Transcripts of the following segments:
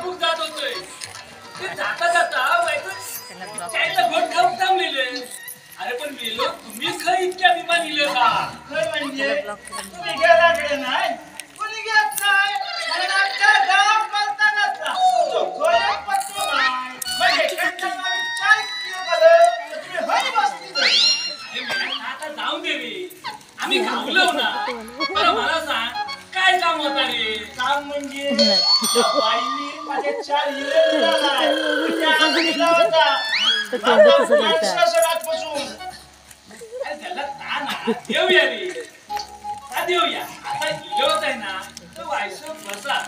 खूप जात होतोय ते जाता जाता बायको चायला घोट खाऊन थांबलेले. अरे पण मेलो तुम्ही खय इतक्या विमान इले का? खरं म्हणजे तुम्ही गेल्याकडे नाही कोणी घेत नाही कारण आमच्या गाव बोलतानाचा तो खोया पत्तो नाही म्हणजे त्यांच्या नावी चाय पिऊ गेले तुम्ही हरी बसली तरी. अरे मी आता जाऊन दे रे आम्ही गावलो ना. बरं मला सांग काय काम होता रे? काम म्हणजे त्या बाईनी माझे 4 हिरे दिला नाही त्या आधी दिला होता रातपासून. अरे त्याला ता ना देऊया रे का देऊया. आता इलोच आहे ना तर वायसो बसा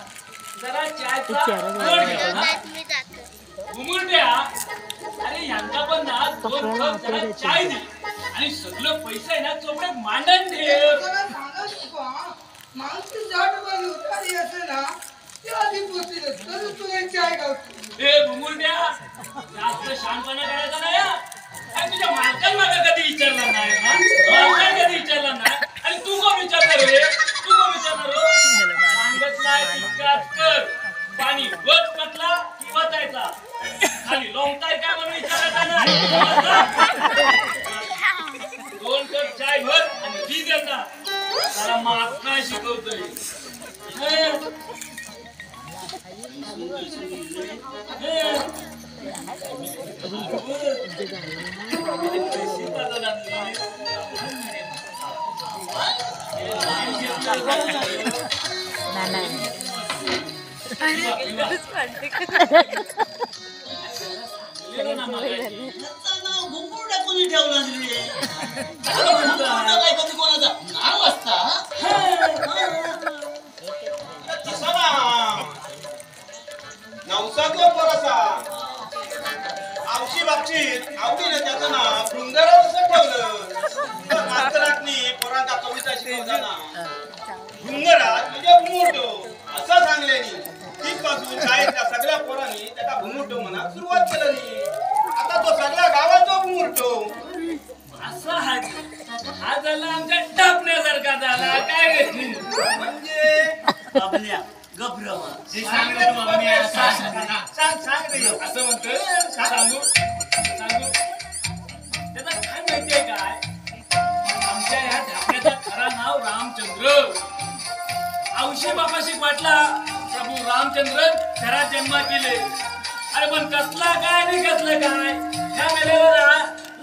जरा चायचा गोड घ्या ना. घुमुरड्या अरे यांका पण ना 2 कप जरा चाय दे आणि सगळं पैसा आहे ना चोपड्यात मांडण ठेव. माणूस जाट बाई उतारी असे ना ते आधी पोचले तर तुला चाय गावतो. ए घुमुरड्या जास्त शानपणा करायचा नाही हा. अरे तुझ्या मालकाला मागा कधी विचारला नाही ना. मालकाला कधी विचारला नाही आणि तू कोण विचारणार रे? तू कोण विचारणार हो? सांगत नाही तितकाच कर. पाणी वत पतला की वतायचा खाली लोंबताय काय म्हणून विचारायचा नाही. 2 कप चाय भर आणि दी त्यांना त्याला माफ काय शिकवतोय. नवसाचा पोरासा आवशी बाबतीत आवडीने त्याचं नाव डुंगरावर कसं ठेवलं तर मास्तरांनी पोरांचा कविता शिकवताना डुंगरात म्हणजे घुमुरटो असं सांगल्यानी तिथपासून शाळेतल्या सगळ्या पोरांनी त्याला घुमुरटो म्हणा सुरुवात केली. आता तो सगळ्या गावाचा घुमुरटो असा हा झाला आमच्या टापण्यासारखा झाला काय रे? म्हणजे आपल्या गब्रवा सांग रे मागण्या, सांग सांग रे असं म्हणतोय. सांगू त्याचा काय माहितीये काय आमच्या ह्या ढापण्याचं खरं नाव रामचंद्र. औशी बापाशी वाटला प्रभू रामचंद्र घरात जन्मात गेले. अरे पण कसला काय आणि कसलं काय ह्या मेलेला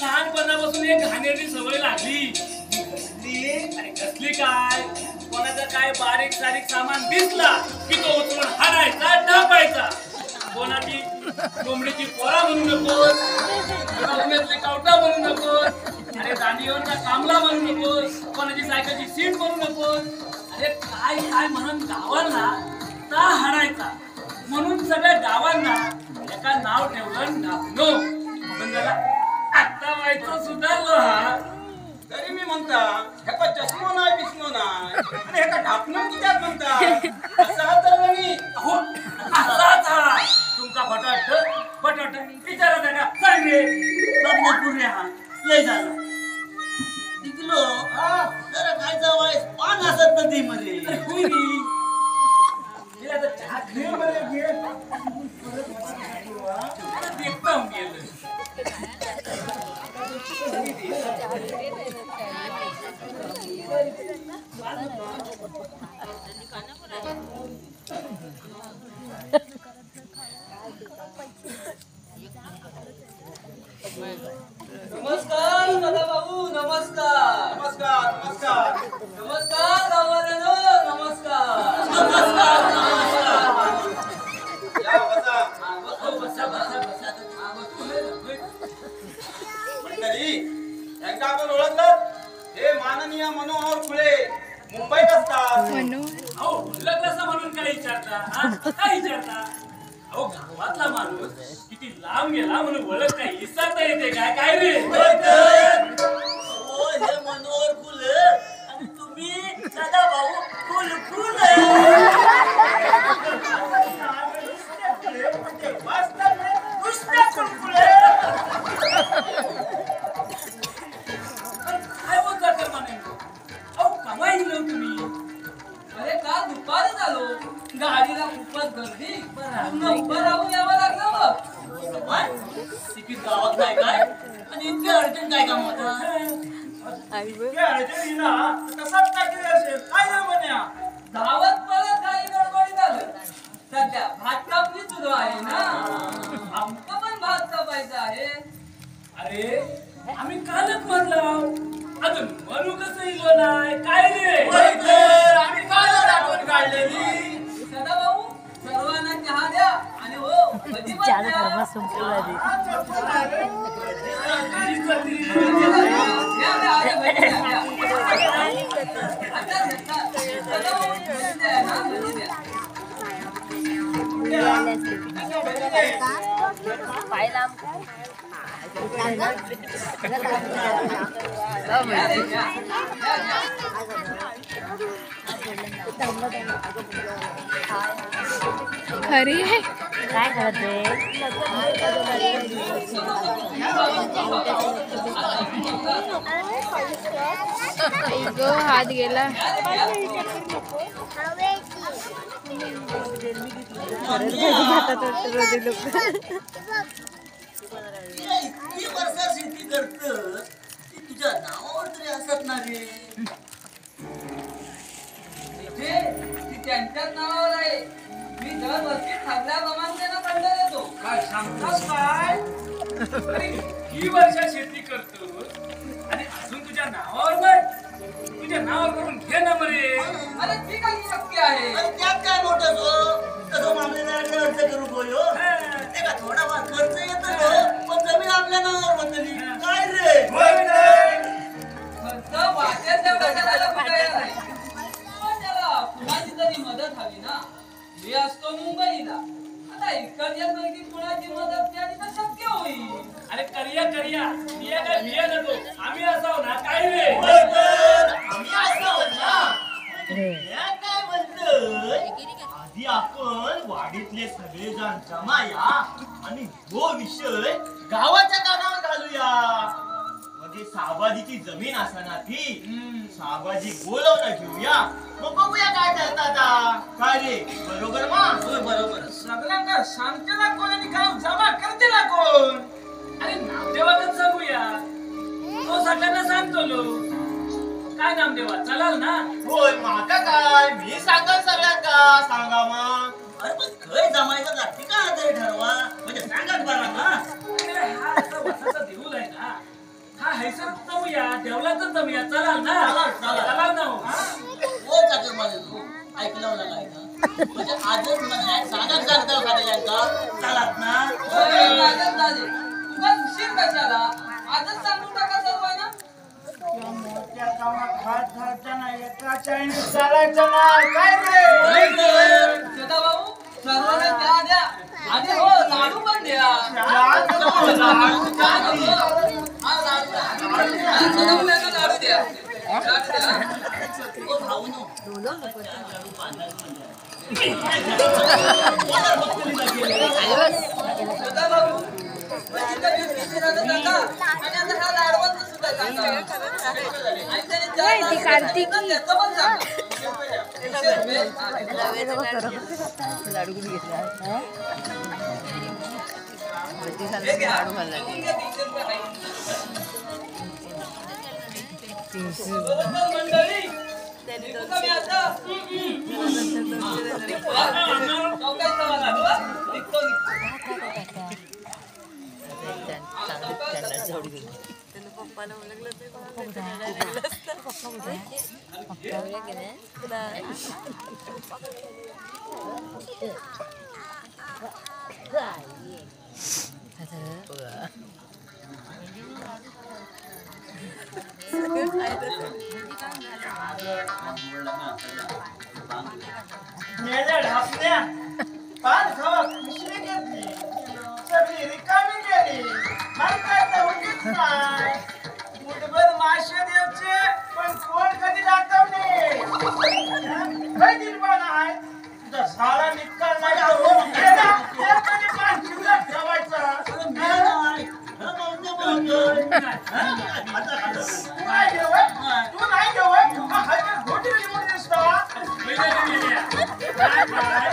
लहानपणापासून एक घाणेरडी सवय लागली. अरे कसली काय कोणाचं काय बारीक सारीक सामान दिसला की तो उचलून हाणायचा ढापायचा. कोणाची कोंबडीची पोरा म्हणू नकोस, उन्हातली कावटा म्हणू नकोस, अरे दांडीवरचा कामला म्हणू नकोस, कोणाची सायकलची सीट म्हणू नकोस. अरे काय काय म्हणून गावांना ता हाणायचा. म्हणून सगळ्या गावांना एका नाव ठेवलं ढापणो. पण जरा आता व्हायचं सुधारलो हा. तरी मी म्हणता ह्याचा चष्मा नाही बिस्नो नाही आणि ह्याचा ढापणं कित्याक म्हणता असं तर मी हो असाच हा तुमचा फटाट विचारा का सांग रे. लग्न पूर्ण हा लय झाला टिकलो जरा काय जावाय पान असत नदी मध्ये अरे होय रे. हे आता चहा घे बरं घे. आता देखता हूं गेलं. नमस्कार दादा बाबू नमस्कार नमस्कार नमस्कार नमस्कार गाववाल्यांनो नमस्कार या बसा मंडळी एकदा आपण ओळखलं हे माननीय मनोहर फुले मुंबईत असतात. अहो लग्न म्हणून काय विचारता हा? काय विचारता? अहो गावातला माणूस किती लांब गेला म्हणून ओळख काय विसरता येते काय काय रे? ओ हे मनोहर फुल आणि तुम्ही दादा भाऊ फुल फुल काय बोलता तर म्हणे? अहो कमाई तुम्ही. अरे का दुपारी झालो गाडीला खूपच गर्दी नाही उभं राहून यावं लागलं मग. काय? तिकीट गावात नाही काय आणि इतके अर्जंट काय काम होतं? तसाच टाकले असेल काय ना म्हण्या धावत परत काही गडबडी झालं. सध्या भात कापणी सुरू आहे ना, आमचं पण भात कापायचा आहे. अरे आम्ही कालच म्हणलो अजून म्हणू कसं इलो नाही काय रे आम्ही काय आठवण काढलेली सदाभाऊ सर्वांना चहा द्या आणि हो भजी पण द्या. द्या, द्या, अरे भजी द्या, द्या. आता घेतला. सदाभाऊ, भजी द्या ना, भजी द्या. द्या रे, द्या. द्या, द्या. खरी आहे काय करते गो हात गेला इतकी वर्ष शेती करत ती तुझ्या नावावर तरी असत ना रे. इथे ती त्यांच्याच नावावर आहे. मी दरवर्षी ठरल्याप्रमाणे त्यांना दंड देतो. काय सांगतास काय अरे ही वर्ष शेती करतो आणि अजून तुझ्या नावावर नाही तुझ्या नावावर करून घे ना मरे अरे ती काही शक्य आहे. आणि त्यात काय मोठं तो तसं मामलेदाराकडे अर्ज करू बोलो ते का थोडाफार खर्च येतो पण जमीन आपल्या नावावर बदलली काय रे. खर्च वाटेल तेवढा करायला कुठायला नाही. पण त्याला कुणाची तरी मदत हवी ना. मी असतो मुंबईला. आता इकडच्यापैकी कुणाची मदत केली तर शक्य होईल. अरे करिया बिया काय बिया नको आम्ही असाव ना काय रे आम्ही असं ना या काय म्हणतोय आधी आपण वाडीतले सगळे जण जमाया आणि तो विषय गावाच्या कानावर घालूया. म्हणजे साबाजीची जमीन असणार ती साबाजी बोलवणं घेऊया मग बघूया काय ठरतात काय रे. बरोबर मग होय बरोबर सगळ्यांना सांगतेला कोण आणि गाव जमा करतेला कोण अरे नामदेवाच सांगूया तो सगळ्यांना सांगतो लो काय नामदेवा चलाल ना होय माका काय मी सांगा सगळ्यांका सांगा मग. अरे पण खय जमायचं जाती का तरी ठरवा म्हणजे सांगत बरा ना. अरे हा असा वसाचा देऊळ आहे ना हा हैसर जमूया देवलातच जमूया चलाल ना चलाल ना हो हा कोण चाकर माझे तू ऐकलं मला काय का म्हणजे आजच मला सांगत सांगता खाण्याच्या चालत ना. होय, आजच झाले. उगाच उशीर कशाला? आजच सांगून टाका सर्वांना. चालायचं नाही काय रे सदाभाऊ, सर्वांना चहा द्या. आणि हो लाडू पण द्या. चहा नको. हा, लाडू द्या. सदाभाऊला लाडू द्या. लाडू द्या. ओ भाऊनो सदाभाऊ, बहिणीला बिस्किट दिलं तर टाका. आणि आता हा लाडवांचं सुद्धा टाका. आणि त्याने चहा ती कार्तिकी. तर त्याचं पण टाका. लाडू कुठे घेतला हे घ्या. बघून घ्या 300 रुपये आहे. बरोबर मंडळी. निघू का मी आता? निघतो हा. चौकात जावा लाडू हा. निघतो. मेल्या ढासण्या पान खावा पिशवी घेतली सगळी रिकामी केली मग काय तर उगीच नाही मुठभर मासे द्यायचे पण कोण कधी दाखवले काही निर्माण आहे तुझा सारा निकाल नाही करून गेला तर कधी पान शिवरात ठेवायचा तू नाही जेवत तू नाही जेवत हा खायच्या घोटी निवडून दिसतो पहिल्या गेल्या काय काय